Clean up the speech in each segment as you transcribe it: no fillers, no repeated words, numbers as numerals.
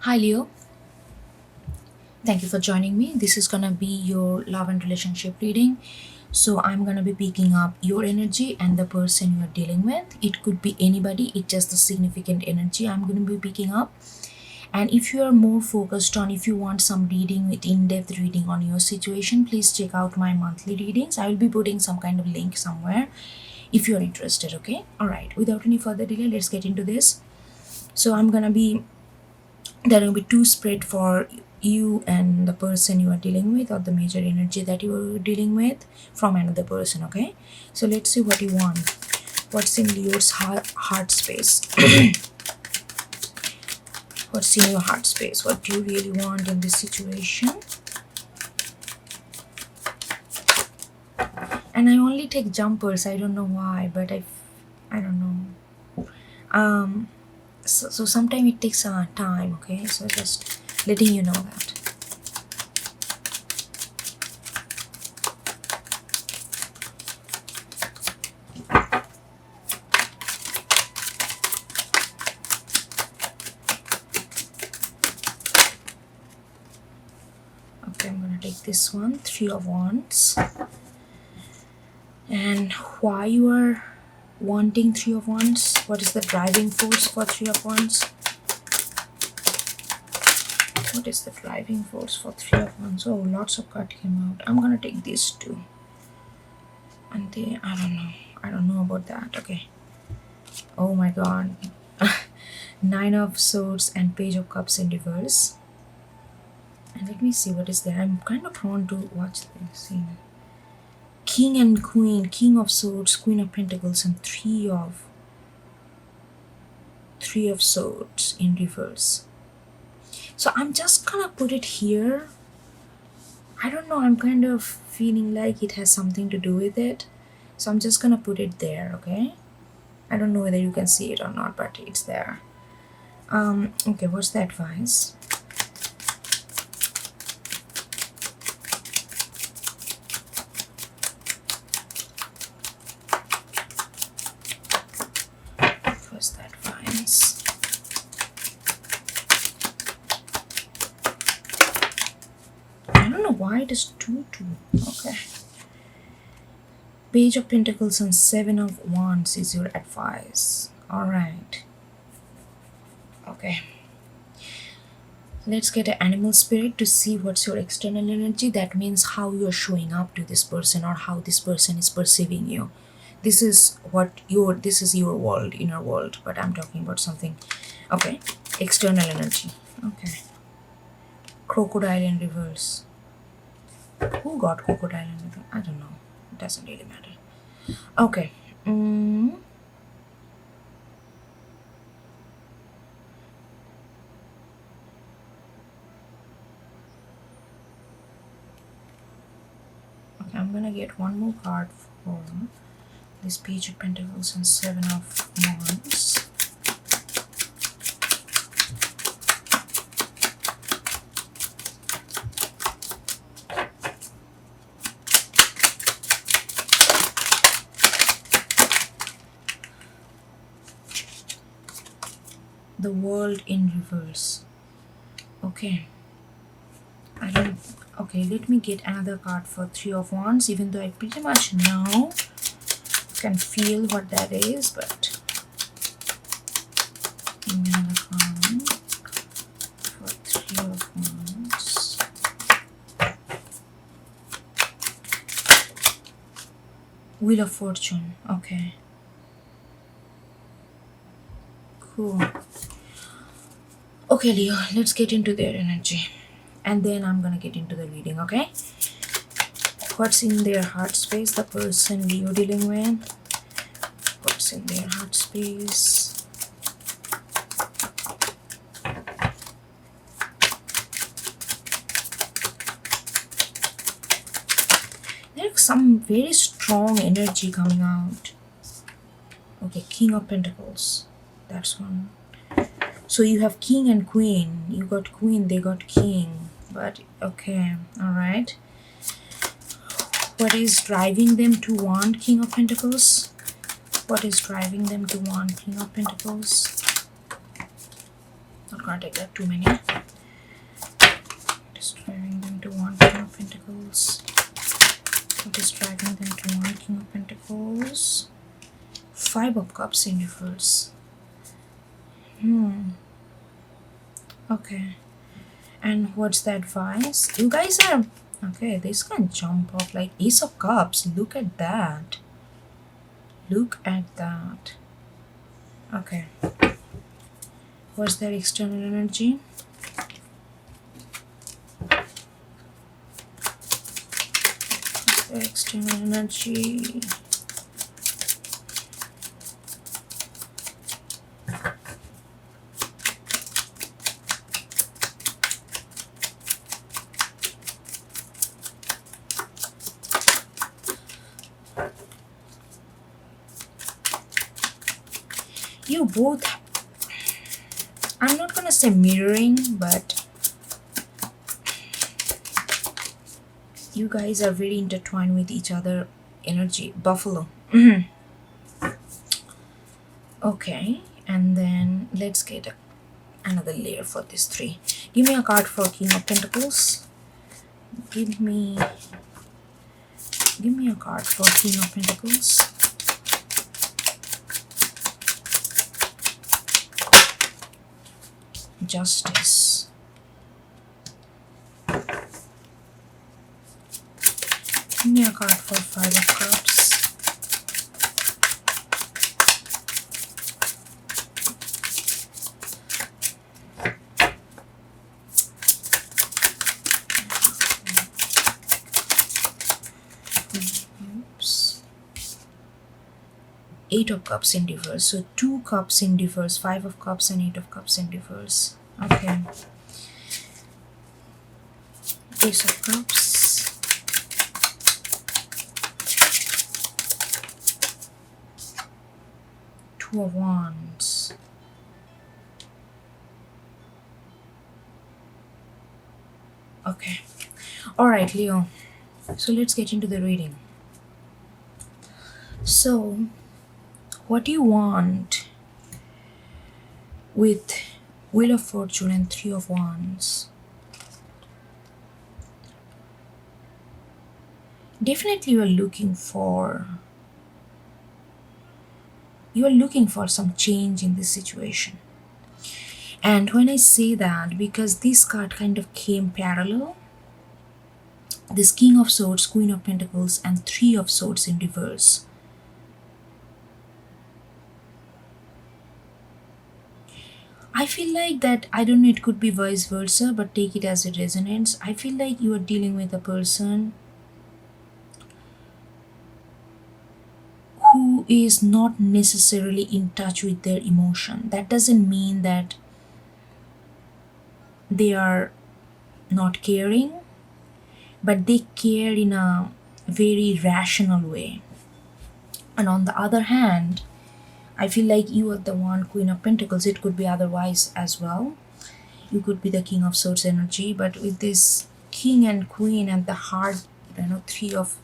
Hi Leo, thank you for joining me. This is gonna be your love and relationship reading. So I'm gonna be picking up your energy and the person you are dealing with. It could be anybody, it's just the significant energy I'm gonna be picking up. And if you are more focused on, if you want some reading with in-depth reading on your situation, please check out my monthly readings. I will be putting some kind of link somewhere if you're interested. Okay, all right, without any further delay, let's get into this. So there will be two spread for you and the person you are dealing with, or the major energy that you are dealing with from another person. Okay, so let's see what you want, what's in Leo's heart space. What's in your heart space, what do you really want in this situation? And I only take jumpers, I don't know why, but I don't know. So sometimes it takes time. Okay, so just letting you know that. Okay, I'm gonna take this one, Three of Wands. And why you are wanting Three of Wands? What is the driving force for Three of Wands? What is the driving force for Three of Wands? Oh, lots of cards came out. I'm gonna take these two. And I don't know about that. Okay. Oh my god. Nine of Swords and Page of Cups in reverse. And let me see what is there. I'm kind of prone to watch this scene. King and Queen, King of Swords, Queen of Pentacles, and Three of Swords in reverse. So I'm just gonna put it here. I don't know, I'm kind of feeling like it has something to do with it. So I'm just gonna put it there, okay? I don't know whether you can see it or not, but it's there. Okay, what's the advice? What's the advice? I don't know why it is 2-2. Okay. Page of Pentacles and Seven of Wands is your advice. Alright. Okay. Let's get an animal spirit to see what's your external energy. That means how you're showing up to this person or how this person is perceiving you. This is your world, inner world, but I'm talking about something. Okay. External energy. Okay. Crocodile in reverse. Who got crocodile in reverse? I don't know. It doesn't really matter. Okay. Okay, I'm gonna get one more card for this Page of Pentacles and Seven of Wands. The World in reverse. Okay. Okay, let me get another card for Three of Wands, even though I pretty much know, can feel what that is, but give me another card for Three of Wands. Wheel of Fortune. Okay. Cool. Okay, Leo, let's get into their energy. And then I'm gonna get into the reading, okay? What's in their heart space, the person Leo dealing with? What's in their heart space? There's some very strong energy coming out. Okay, King of Pentacles. That's one. So you have King and Queen. You got Queen, they got King. But okay, alright. What is driving them to want King of Pentacles? What is driving them to want King of Pentacles? Not gonna take that too many. Just dragging them to one King of Pentacles. Just dragging them to one King of Pentacles. Five of Cups in reverse. Okay. And what's the advice? You guys are... Okay, this can jump off like Ace of Cups. Look at that. Look at that. Okay. What's their external energy? What's their external energy? You both, I'm not gonna say mirroring, but you guys are very intertwined with each other energy. Buffalo. Okay, and then let's get another layer for this three. Give me a card for King of Pentacles. Give me a card for King of Pentacles. Justice. Give me a card for Five of Cups. Oops. Eight of Cups in reverse. So two cups in reverse. Five of Cups and Eight of Cups in reverse. Okay. Ace of Cups. Two of Wands. Okay. Alright, Leo. So let's get into the reading. So, what do you want with Wheel of Fortune and Three of Wands? Definitely you are looking for some change in this situation. And when I say that, because this card kind of came parallel, this King of Swords, Queen of Pentacles, and Three of Swords in reverse. I feel like that, I don't know, it could be vice versa, but take it as it resonates. I feel like you are dealing with a person who is not necessarily in touch with their emotion. That doesn't mean that they are not caring, but they care in a very rational way. And on the other hand, I feel like you are the one, Queen of Pentacles. It could be otherwise as well. You could be the King of Swords energy, but with this King and Queen and the heart, Three of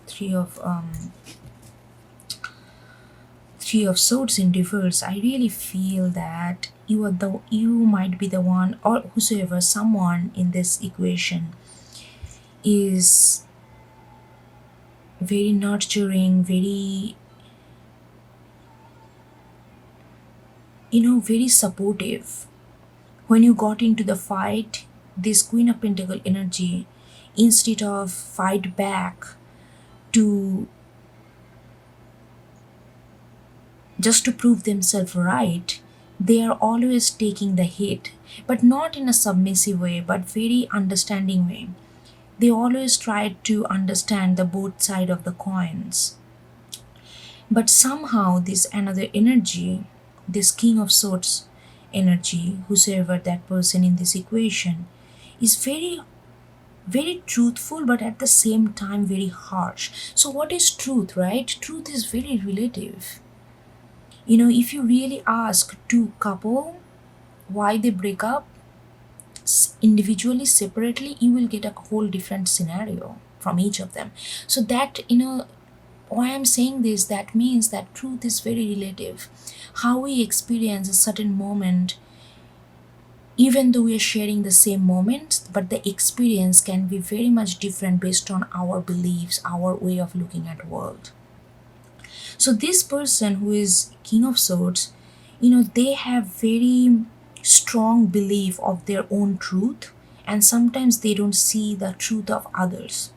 Swords in reverse, I really feel that you might be the one, or whosoever, someone in this equation is very nurturing, very very supportive. When you got into the fight, this Queen of Pentacle energy, instead of fight back to just to prove themselves right, they are always taking the hit, but not in a submissive way, but very understanding way. They always try to understand the both side of the coins. But somehow this another energy, this King of Swords energy, whosoever that person in this equation, is very very truthful, but at the same time very harsh. So what is truth, right? Truth is very relative. If you really ask two couple why they break up individually, separately, you will get a whole different scenario from each of them. So that, why I'm saying this, that means that truth is very relative. How we experience a certain moment even though we are sharing the same moments, but the experience can be very much different based on our beliefs, our way of looking at world. So this person who is King of Swords, they have very strong belief of their own truth, and sometimes they don't see the truth of others.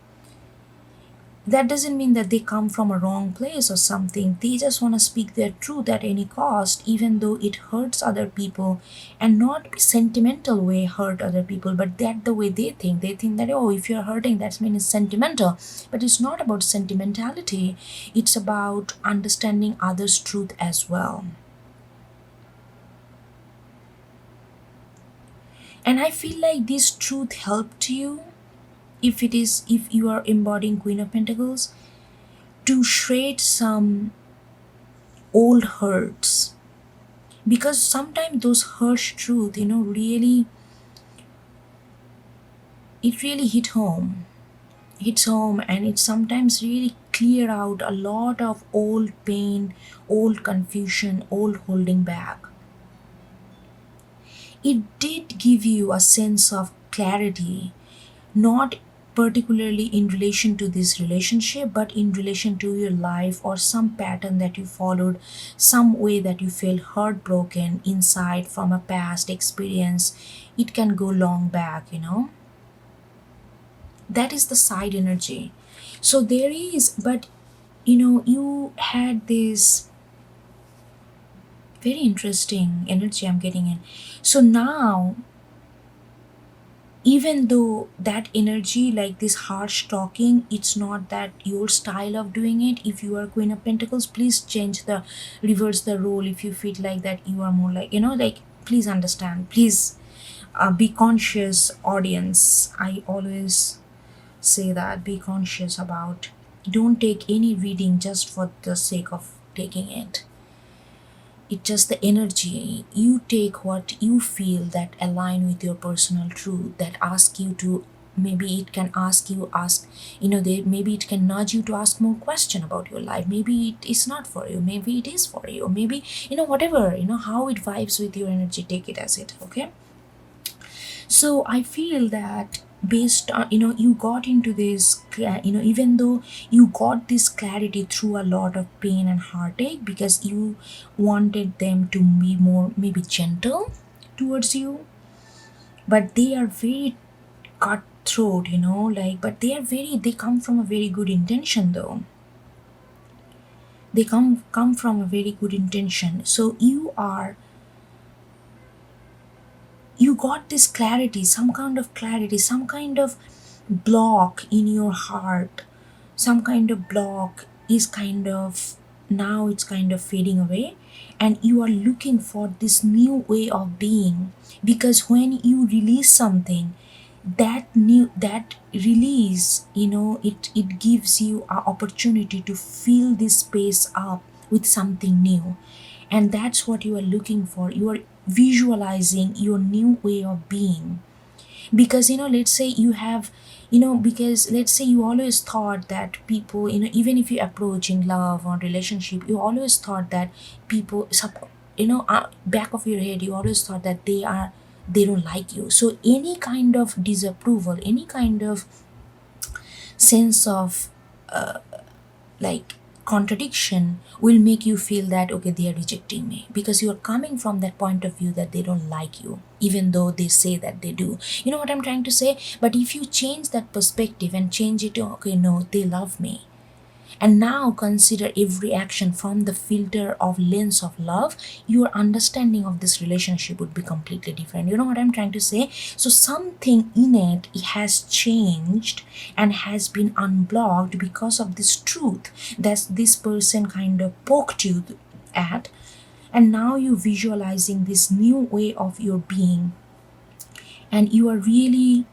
That doesn't mean that they come from a wrong place or something. They just want to speak their truth at any cost, even though it hurts other people, and not sentimental way hurt other people, but that the way they think. They think that, oh, if you're hurting, that means it's sentimental. But it's not about sentimentality. It's about understanding others' truth as well. And I feel like this truth helped you, if you are embodying Queen of Pentacles, to shred some old hurts, because sometimes those harsh truth, it really hits home, and it sometimes really clear out a lot of old pain, old confusion, old holding back. It did give you a sense of clarity, not particularly in relation to this relationship, but in relation to your life, or some pattern that you followed, some way that you felt heartbroken inside from a past experience. It can go long back. That is the side energy. So there is, but you had this very interesting energy I'm getting in. So now, even though that energy, like this harsh talking, it's not that your style of doing it. If you are Queen of Pentacles, please reverse the role. If you feel like that you are more like, like, please understand, please be conscious, audience. I always say that, be conscious about, don't take any reading just for the sake of taking it. It's just the energy. You take what you feel that align with your personal truth, that ask you to, maybe it can ask, maybe it can nudge you to ask more question about your life. Maybe it is not for you, maybe it is for you, maybe, whatever, how it vibes with your energy, take it as it, okay? So I feel that, based on, you got into this, even though you got this clarity through a lot of pain and heartache, because you wanted them to be more maybe gentle towards you, but they are very cutthroat, like, but they come from a very good intention though. They come from a very good intention. So you got this clarity, some kind of clarity, some kind of block in your heart, some kind of block is kind of, now it's kind of fading away, and you are looking for this new way of being. Because when you release something, that release, it gives you an opportunity to fill this space up with something new. And that's what you are looking for. You are visualizing your new way of being. Because let's say you have, because let's say you always thought that people, even if you approach in love or relationship, you always thought that people, back of your head, you always thought that they don't like you. So any kind of disapproval, any kind of sense of like contradiction will make you feel that, okay, they are rejecting me, because you are coming from that point of view that they don't like you, even though they say that they do. You know what I'm trying to say? But if you change that perspective and change it to, okay, no, they love me, and now consider every action from the filter of lens of love, your understanding of this relationship would be completely different. You know what I'm trying to say? So something in it has changed and has been unblocked because of this truth that this person kind of poked you at, and now you're visualizing this new way of your being, and you are really,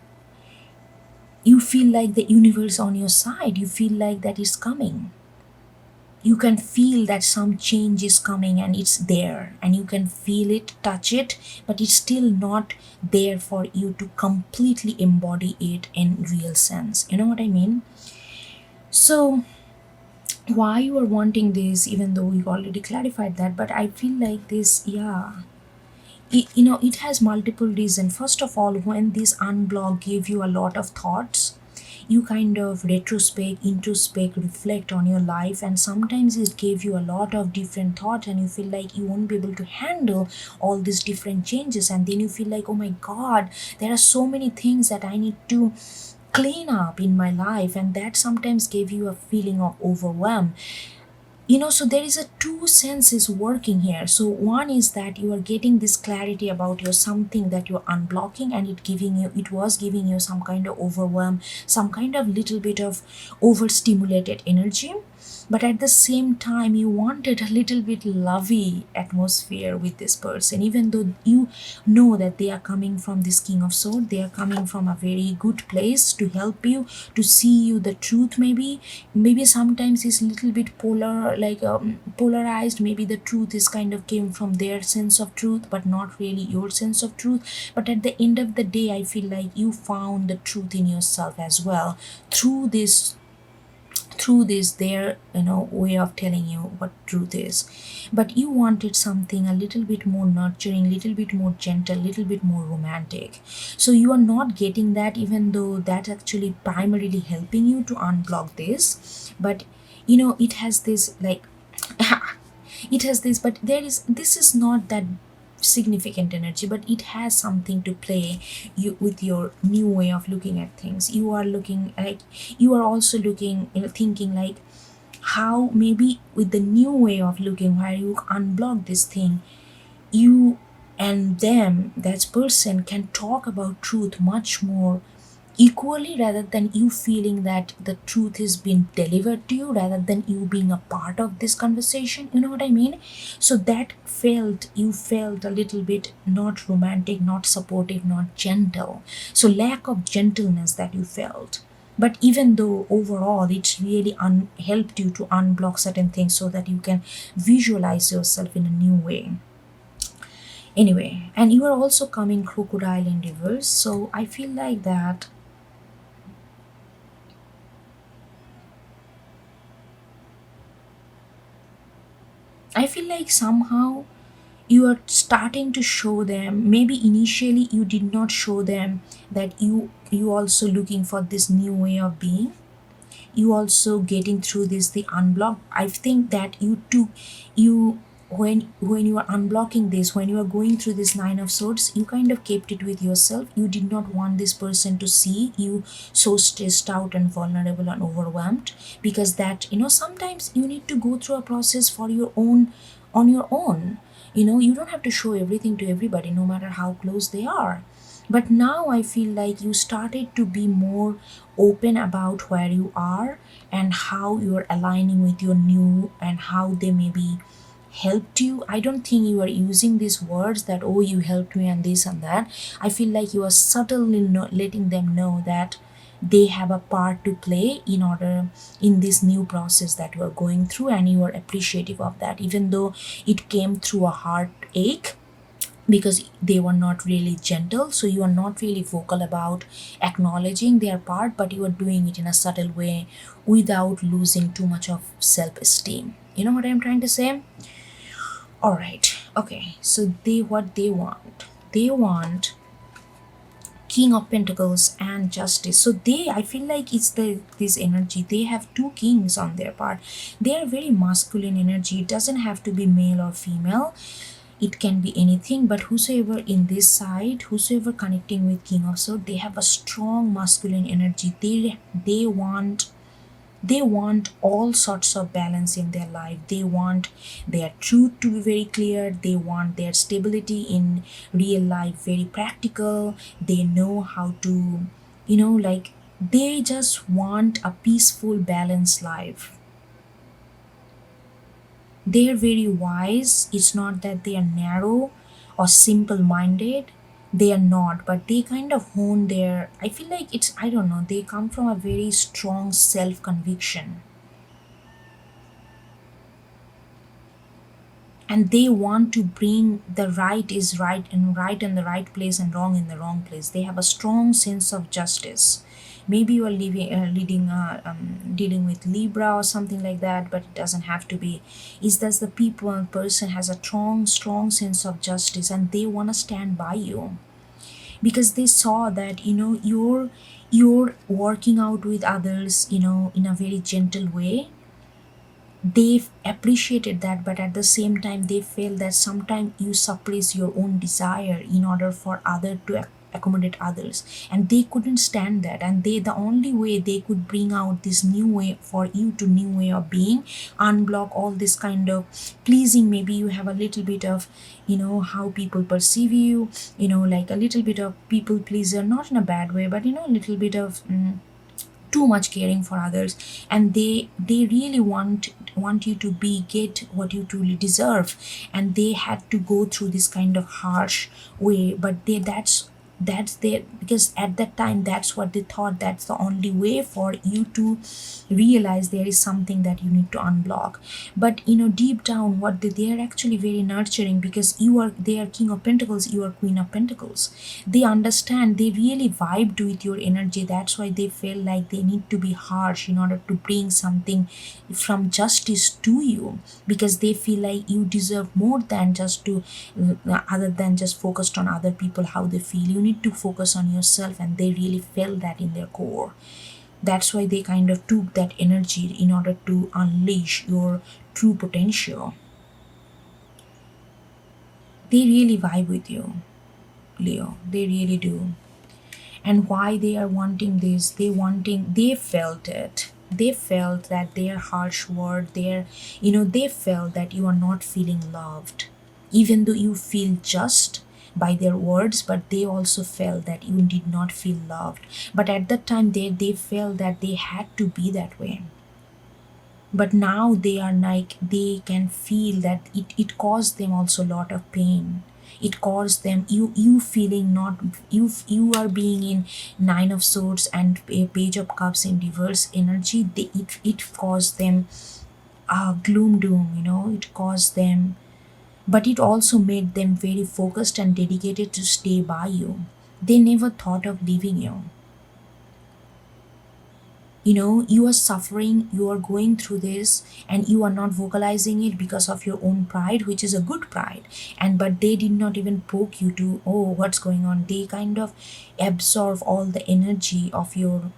you feel like the universe on your side, you feel like that is coming, you can feel that some change is coming, and it's there, and you can feel it, touch it, but it's still not there for you to completely embody it in real sense. You know what I mean? So why you are wanting this, even though we've already clarified that, but I feel like this, yeah, it has multiple reasons. First of all, when this unblock gave you a lot of thoughts, you kind of retrospect, introspect, reflect on your life, and sometimes it gave you a lot of different thoughts, and you feel like you won't be able to handle all these different changes, and then you feel like, oh my god, there are so many things that I need to clean up in my life, and that sometimes gave you a feeling of overwhelm. So there is a two senses working here. So one is that you are getting this clarity about your something that you're unblocking, and it was giving you some kind of overwhelm, some kind of little bit of overstimulated energy. But at the same time, you wanted a little bit lovey atmosphere with this person, even though you know that they are coming from this king of sword, they are coming from a very good place to help you, to see you the truth. Maybe sometimes it's a little bit polarized. Maybe the truth is kind of came from their sense of truth, but not really your sense of truth. But at the end of the day, I feel like you found the truth in yourself as well, through this their way of telling you what truth is. But you wanted something a little bit more nurturing, little bit more gentle, little bit more romantic. So you are not getting that, even though that's actually primarily helping you to unblock this. But it has this like it has this, but this is not that significant energy, but it has something to play you with your new way of looking at things. You are looking like, you are also looking, thinking like, how maybe with the new way of looking, where you unblock this thing, you and them, that person, can talk about truth much more equally, rather than you feeling that the truth is being delivered to you, rather than you being a part of this conversation. You know what I mean? So that you felt a little bit not romantic, not supportive, not gentle. So lack of gentleness that you felt. But even though overall it's really helped you to unblock certain things so that you can visualize yourself in a new way. Anyway, and you are also coming crocodile in reverse, so I feel like that somehow you are starting to show them, maybe initially you did not show them, that you also looking for this new way of being, you also getting through this the unblock. I think that you took you when you are unblocking this, when you are going through this nine of swords, you kind of kept it with yourself. You did not want this person to see you so stressed out and vulnerable and overwhelmed, because that sometimes you need to go through a process for your own, on your own. You don't have to show everything to everybody, no matter how close they are. But now I feel like you started to be more open about where you are and how you're aligning with your new, and how they maybe helped you. I don't think you are using these words that, oh, you helped me and this and that. I feel like you are subtly letting them know that they have a part to play in this new process that you are going through, and you are appreciative of that, even though it came through a heartache, because they were not really gentle. So you are not really vocal about acknowledging their part, but you are doing it in a subtle way without losing too much of self-esteem. You know what I'm trying to say? All right, okay. So they want king of pentacles and justice. So I feel like it's this energy, they have two kings on their part. They are very masculine energy. It doesn't have to be male or female, it can be anything. But whosoever in this side, whosoever connecting with king of sword, they have a strong masculine energy. They want all sorts of balance in their life. They want their truth to be very clear. They want their stability in real life very practical. They know how to, like, they just want a peaceful, balanced life. They are very wise. It's not that they are narrow or simple minded. They are not, but they kind of hone their, I feel like I don't know, they come from a very strong self conviction. And they want to bring the right is right, and right in the right place, and wrong in the wrong place. They have a strong sense of justice. Maybe you are dealing with Libra or something like that, but it doesn't have to be. Is that the person has a strong sense of justice, and they want to stand by you because they saw that you're working out with others, in a very gentle way. They appreciated that, but at the same time they feel that sometimes you suppress your own desire in order for other to accommodate others, and they couldn't stand that, and they the only way they could bring out this new way for you to new way of being, unblock all this kind of pleasing. Maybe you have a little bit of how people perceive you, like a little bit of people pleaser, not in a bad way, but a little bit of too much caring for others, and they really want you to be get what you truly deserve, and they had to go through this kind of harsh way, but that's their, because at that time that's what they thought, that's the only way for you to realize there is something that you need to unblock. But deep down what they are actually very nurturing, because they are king of pentacles, you are queen of pentacles. They understand, they really vibed with your energy. That's why they feel like they need to be harsh in order to bring something from justice to you, because they feel like you deserve more than just to other than just focused on other people, how they feel. You need to focus on yourself, and they really felt that in their core. That's why they kind of took that energy in order to unleash your true potential. They really vibe with you, Leo. They really do. And why they are wanting this, they felt it. They felt that their harsh word, they felt that you are not feeling loved. Even though you feel just by their words, but they also felt that you did not feel loved. But at that time they felt that they had to be that way. But now they are like, they can feel that it caused them also a lot of pain. It caused them, you feeling not, you are being in nine of swords and a page of cups in reverse energy. It caused them gloom doom, it caused them, but it also made them very focused and dedicated to stay by you. They never thought of leaving you. You are suffering, you are going through this, and you are not vocalizing it because of your own pride, which is a good pride. And but they did not even poke you to, oh, what's going on. They kind of absorb all the energy of your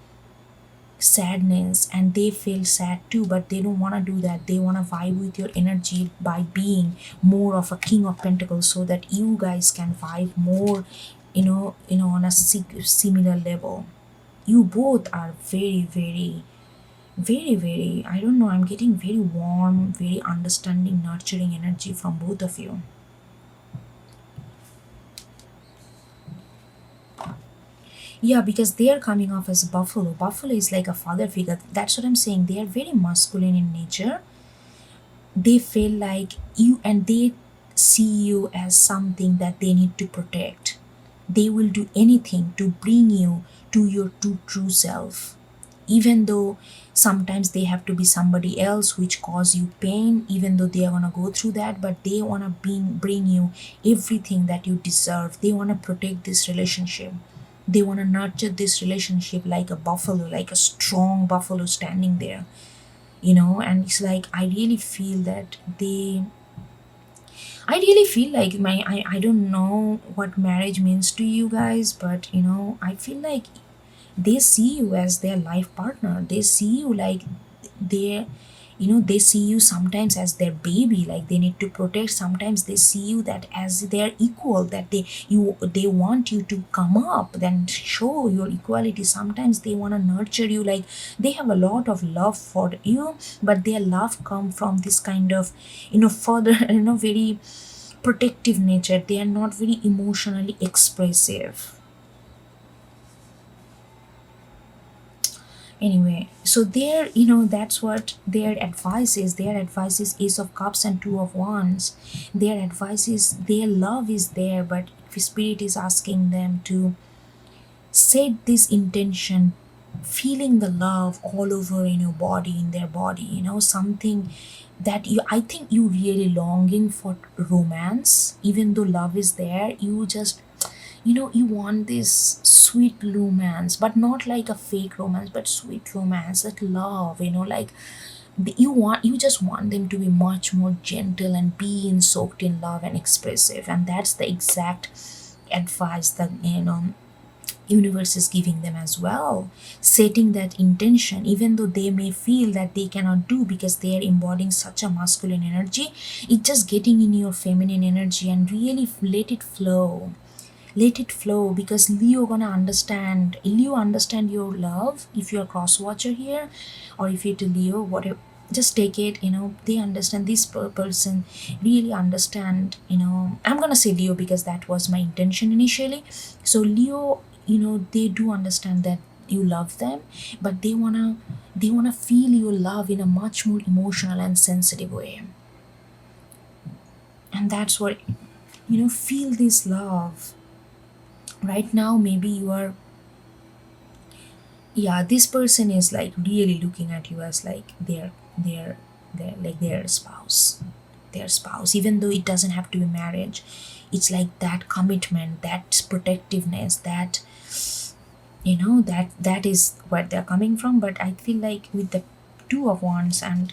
sadness, and they feel sad too, but they don't want to do that. They want to vibe with your energy by being more of a king of pentacles, so that you guys can vibe more, on a similar level. You both are very, I don't know, I'm getting very warm, very understanding, nurturing energy from both of you. Yeah, because they are coming off as buffalo. Buffalo is like a father figure. That's what I'm saying. They are very masculine in nature. They feel like you, and they see you as something that they need to protect. They will do anything to bring you to your true self, even though sometimes they have to be somebody else which cause you pain, even though they are going to go through that, but they want to bring you everything that you deserve. They want to protect this relationship. They want to nurture this relationship like a buffalo, like a strong buffalo standing there, and it's like I really feel like I don't know what marriage means to you guys, but I feel like they see you as their life partner. They see you like they they see you sometimes as their baby, like they need to protect. Sometimes they see you that as their equal, that they want you to come up, then show your equality. Sometimes they want to nurture you, like they have a lot of love for you, but their love come from this kind of further very protective nature. They are not very emotionally expressive. Anyway, so that's what their advice is. Their advice is Ace of Cups and Two of Wands. Their advice is, their love is there, but spirit is asking them to set this intention, feeling the love all over in your body, in their body, something that I think you really longing for romance. Even though love is there, you want this sweet romance, but not like a fake romance, but sweet romance, that love, like you just want them to be much more gentle and being soaked in love and expressive. And that's the exact advice that universe is giving them as well, setting that intention, even though they may feel that they cannot do because they are embodying such a masculine energy. It's just getting in your feminine energy and really let it flow. Let it flow, because Leo understand your love. If you're a cross watcher here, or if you're to Leo, whatever, just take it, they understand. This person really understand, I'm gonna say Leo because that was my intention initially. So Leo, they do understand that you love them, but they wanna feel your love in a much more emotional and sensitive way. And that's what, feel this love right now. Maybe you are, yeah, this person is like really looking at you as like their like their spouse, even though it doesn't have to be marriage. It's like that commitment, that protectiveness, that is where they're coming from. But I feel like with the two of wands, and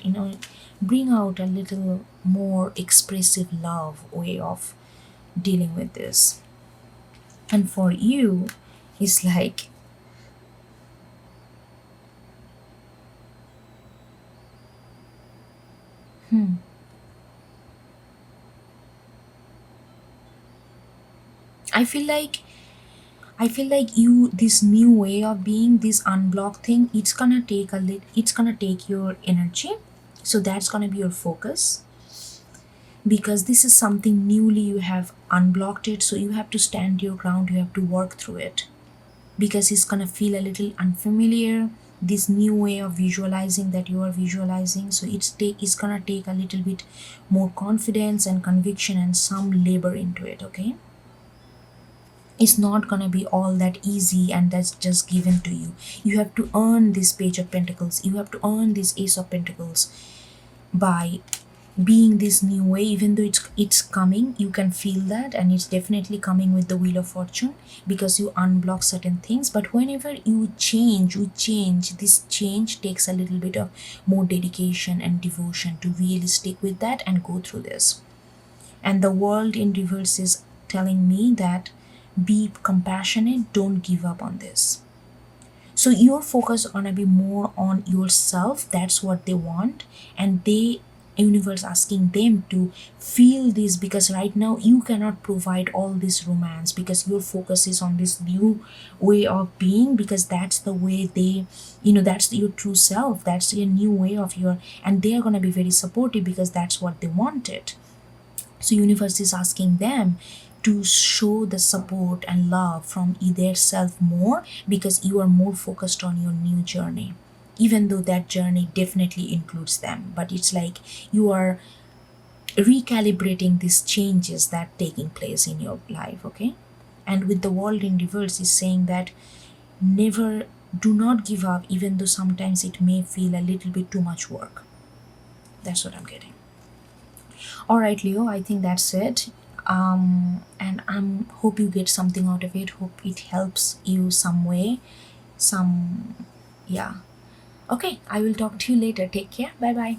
bring out a little more expressive love way of dealing with this. And for you, it's like, hmm, I feel like you, this new way of being, this unblocked thing, it's gonna take your energy. So that's gonna be your focus, because this is something newly you have unblocked it. So you have to stand your ground, you have to work through it, because it's gonna feel a little unfamiliar, this new way of visualizing that you are visualizing. So it's gonna take a little bit more confidence and conviction and some labor into it, okay? It's not gonna be all that easy and that's just given to you. You have to earn this page of pentacles, you have to earn this ace of pentacles by being this new way. Even though it's coming, you can feel that, and it's definitely coming with the wheel of fortune, because you unblock certain things. But whenever we change, this change takes a little bit of more dedication and devotion to really stick with that and go through this. And the world in reverse is telling me that be compassionate, don't give up on this. So your focus gonna be more on yourself, that's what they want. And they, universe asking them to feel this, because right now you cannot provide all this romance, because your focus is on this new way of being, because that's the way they, that's your true self, that's your new way of your, and they are going to be very supportive because that's what they wanted. So universe is asking them to show the support and love from their self more, because you are more focused on your new journey, even though that journey definitely includes them. But it's like you are recalibrating these changes that taking place in your life, okay? And with the world in reverse is saying that never, do not give up, even though sometimes it may feel a little bit too much work. That's what I'm getting. All right, Leo, I think that's it. And I'm hope you get something out of it, hope it helps you some way, some, yeah. Okay, I will talk to you later. Take care. Bye bye.